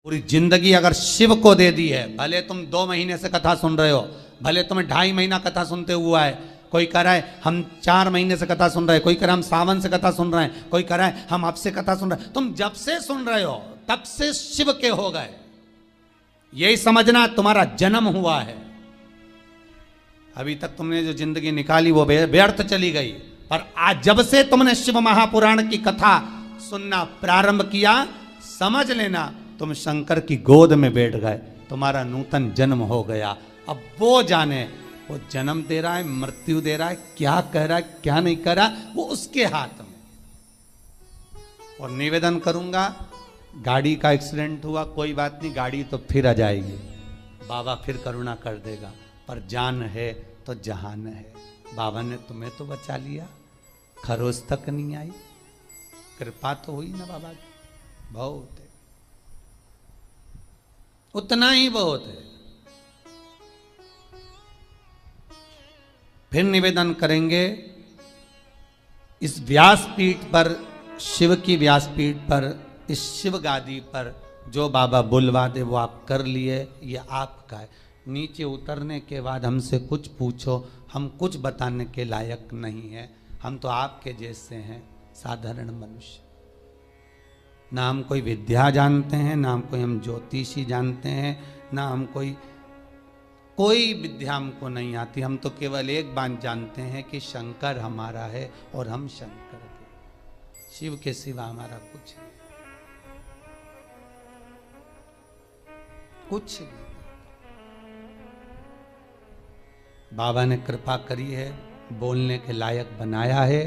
पूरी जिंदगी अगर शिव को दे दी है, भले तुम 2 महीने से कथा सुन रहे हो, भले तुम्हें 2.5 महीना कथा सुनते हुआ है, कोई कह रहा है हम 4 महीने से कथा सुन रहे हैं, कोई कह रहा है हम सावन से कथा सुन रहे हैं, कोई कह रहा है हम अब से कथा सुन रहे हैं, तुम जब से सुन रहे हो तब से शिव के हो गए, यही समझना तुम्हारा जन्म हुआ है। अभी तक तुमने जो जिंदगी निकाली वो व्यर्थ चली गई, पर आज जब से तुमने शिव महापुराण की कथा सुनना प्रारंभ किया, समझ लेना तुम शंकर की गोद में बैठ गए, तुम्हारा नूतन जन्म हो गया। अब वो जाने वो जन्म दे रहा है, मृत्यु दे रहा है, क्या कह रहा है क्या नहीं कह रहा, वो उसके हाथ में। और निवेदन करूंगा, गाड़ी का एक्सीडेंट हुआ कोई बात नहीं, गाड़ी तो फिर आ जाएगी, बाबा फिर करुणा कर देगा, पर जान है तो जहान है। बाबा ने तुम्हें तो बचा लिया, खरोज तक नहीं आई, कृपा तो हुई ना बाबा की, बहुत है, उतना ही बहुत है। फिर निवेदन करेंगे, इस व्यासपीठ पर, शिव की व्यासपीठ पर, इस शिव गादी पर जो बाबा बुलवा दे वो आप कर लिए, ये आपका है। नीचे उतरने के बाद हमसे कुछ पूछो, हम कुछ बताने के लायक नहीं है, हम तो आपके जैसे हैं, साधारण मनुष्य। ना हम कोई विद्या जानते हैं, ना हम कोई हम ज्योतिषी जानते हैं, ना हम कोई विद्या हमको नहीं आती। हम तो केवल एक बात जानते हैं कि शंकर हमारा है और हम शंकर के, शिव के सिवा हमारा कुछ नहीं, कुछ नहीं। बाबा ने कृपा करी है, बोलने के लायक बनाया है।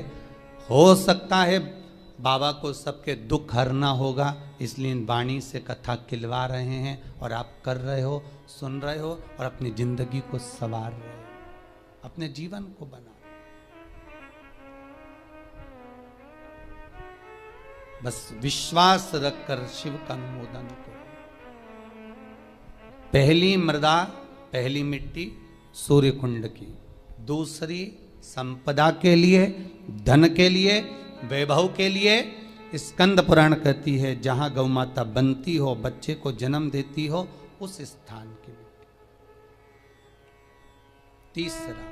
हो सकता है बाबा को सबके दुख हरना होगा, इसलिए इन वाणी से कथा खिलवा रहे हैं, और आप कर रहे हो, सुन रहे हो, और अपनी जिंदगी को संवार रहे हो, अपने जीवन को बना। बस विश्वास रखकर शिव का अनुमोदन करो। पहली मृदा, पहली मिट्टी सूर्य कुंड की, दूसरी संपदा के लिए, धन के लिए, वैभव के लिए। स्कंद पुराण कहती है जहां गौ माता बनती हो, बच्चे को जन्म देती हो, उस स्थान की मिट्टी। तीसरा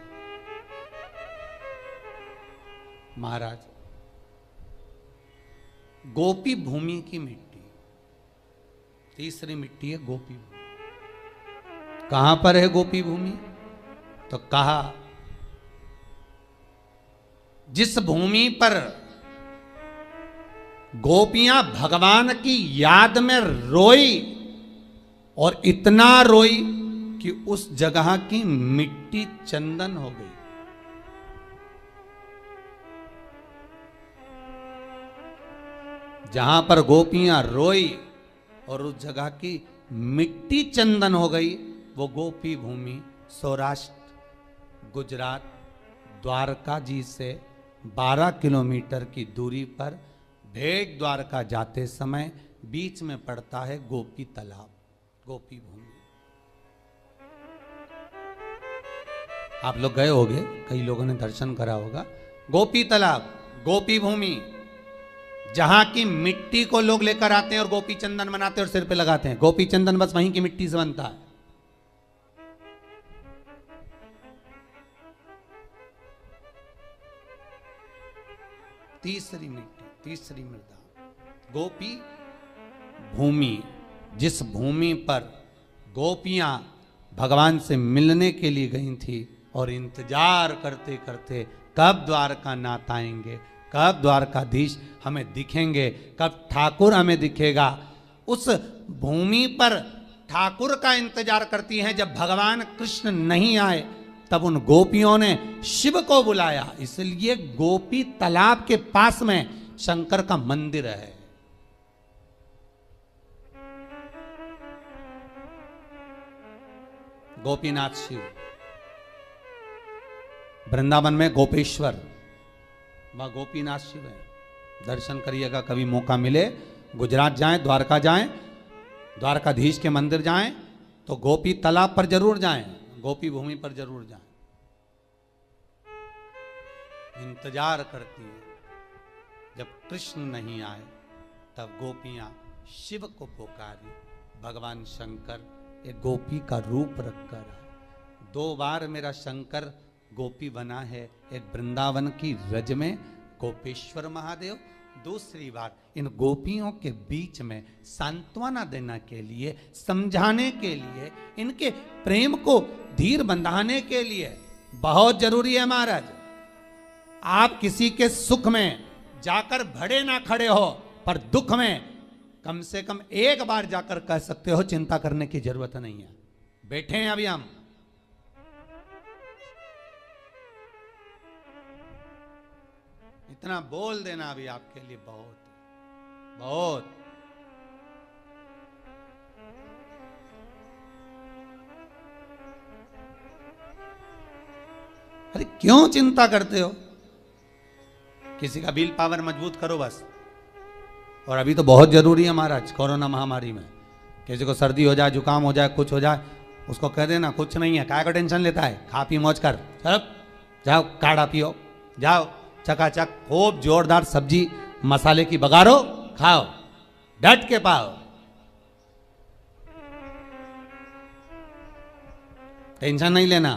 महाराज गोपी भूमि की मिट्टी, तीसरी मिट्टी है गोपी भूमि। कहां पर है गोपी भूमि? तो कहा जिस भूमि पर गोपियां भगवान की याद में रोई, और इतना रोई कि उस जगह की मिट्टी चंदन हो गई। जहां पर गोपियां रोई और उस जगह की मिट्टी चंदन हो गई, वो गोपी भूमि सौराष्ट्र, गुजरात, द्वारका जी से 12 किलोमीटर की दूरी पर भेट द्वारका जाते समय बीच में पड़ता है गोपी तालाब, गोपी भूमि। आप लोग गए होंगे, कई लोगों ने दर्शन करा होगा। गोपी तालाब, गोपी भूमि, जहां की मिट्टी को लोग लेकर आते हैं और गोपी चंदन बनाते हैं और सिर पे लगाते हैं। गोपी चंदन बस वहीं की मिट्टी से बनता है। तीसरी मिट्टी, तीसरी मृदा, गोपी भूमि, जिस भूमि पर गोपियां भगवान से मिलने के लिए गई थी और इंतजार करते करते कब द्वारका नाथ आएंगे, कब द्वारकाधीश हमें दिखेंगे, कब ठाकुर हमें दिखेगा, उस भूमि पर ठाकुर का इंतजार करती हैं। जब भगवान कृष्ण नहीं आए तब उन गोपियों ने शिव को बुलाया, इसलिए गोपी तालाब के पास में शंकर का मंदिर है। गोपीनाथ शिव, वृंदावन में गोपेश्वर, वह गोपीनाथ शिव है। दर्शन करिएगा, कभी मौका मिले, गुजरात जाएं, द्वारका जाएं, द्वारकाधीश के मंदिर जाएं, तो गोपी तालाब पर जरूर जाएं, गोपी भूमि पर जरूर जाएं। इंतजार करती है, जब कृष्ण नहीं आए तब गोपियां शिव को पुकारी, भगवान शंकर एक गोपी का रूप रखकर आए। 2 बार मेरा शंकर गोपी बना है, एक वृंदावन की रज में गोपेश्वर महादेव, दूसरी बार इन गोपियों के बीच में सांत्वना देने के लिए, समझाने के लिए, इनके प्रेम को धीर बंधाने के लिए। बहुत जरूरी है महाराज, आप किसी के सुख में जाकर भड़े ना खड़े हो, पर दुख में कम से कम एक बार जाकर कह सकते हो चिंता करने की जरूरत नहीं है, बैठे हैं अभी हम। इतना बोल देना अभी आपके लिए बहुत बहुत। अरे क्यों चिंता करते हो? किसी का विल पावर मजबूत करो बस। और अभी तो बहुत जरूरी है महाराज, कोरोना महामारी में किसी को सर्दी हो जाए, जुकाम हो जाए, कुछ हो जाए, उसको कह देना कुछ नहीं है, काय का टेंशन लेता है, खा पी मौज कर, चलो जाओ काढ़ा पियो, जाओ चकाचक खूब जोरदार सब्जी मसाले की बघारो, खाओ, डट के पाओ, टेंशन नहीं लेना,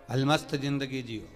अलमस्त जिंदगी जियो।